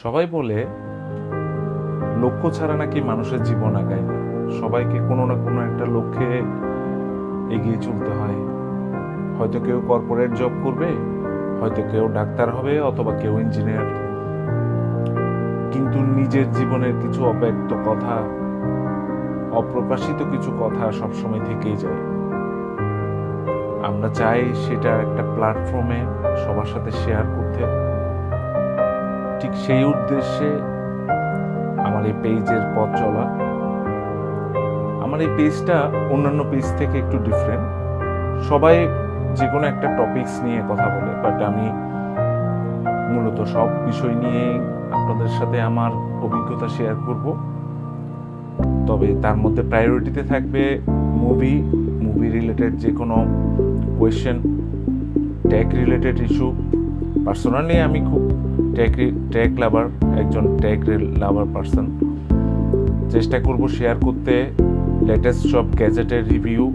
সবাই বলে লক্ষ্য ছাড়া নাকি মানুষের জীবন আগায় না। সবাইকে কোনো না কোনো একটা লক্ষ্যে এগিয়ে চলতে হয়। হয়তো কেউ কর্পোরেট জব করবে, হয়তো কেউ ডাক্তার হবে, অথবা কেউ ইঞ্জিনিয়ার। কিন্তু নিজের জীবনের কিছু অব্যক্ত কথা, অপ্রকাশিত কিছু কথা সবসময় থেকেই যায়। আমরা চাই সেটা একটা প্ল্যাটফর্মে সবার সাথে শেয়ার করতে। ঠিক সেই উদ্দেশ্যে আমার এই পেজের পথ চলা। আমার এই পেজটা অন্যান্য পেজ থেকে একটু ডিফারেন্ট। সবাই যে কোনো একটা টপিকস নিয়ে কথা বলে, বাট আমি মূলত সব বিষয় নিয়ে আপনাদের সাথে আমার অভিজ্ঞতা শেয়ার করব। তবে তার মধ্যে প্রায়োরিটিতে থাকবে মুভি রিলেটেড যে কোনো question, tech related issue. Personally আমি খুব টেক লাভার, একজন টেক লাভার পার্সন। চেষ্টা করব শেয়ার করতে লেটেস্ট সব গ্যাজেটের রিভিউ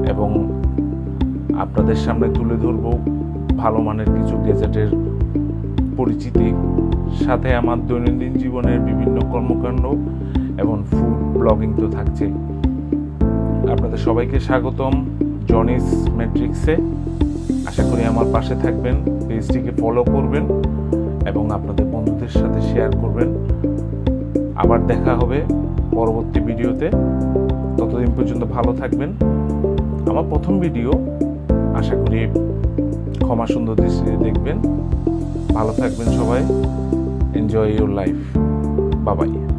এবং আপনাদের সামনে তুলে ধরব ভালো মানের কিছু গ্যাজেটের পরিচিতি, সাথে আমার দৈনন্দিন জীবনের বিভিন্ন কর্মকাণ্ড এবং ফুড ব্লগিং তো থাকছে। আপনাদের সবাইকে স্বাগতম জনিস ম্যাট্রিক্সে। আশা করি আমার পাশে থাকবেন, পেজটিকে ফলো করবেন এবং আপনাদের বন্ধুদের সাথে শেয়ার করবেন। আবার দেখা হবে পরবর্তী ভিডিওতে। ততদিন পর্যন্ত ভালো থাকবেন। আমার প্রথম ভিডিও, আশা করি ক্ষমা সুন্দর দৃষ্টিতে দেখবেন। ভালো থাকবেন সবাই। Enjoy your life. Bye bye.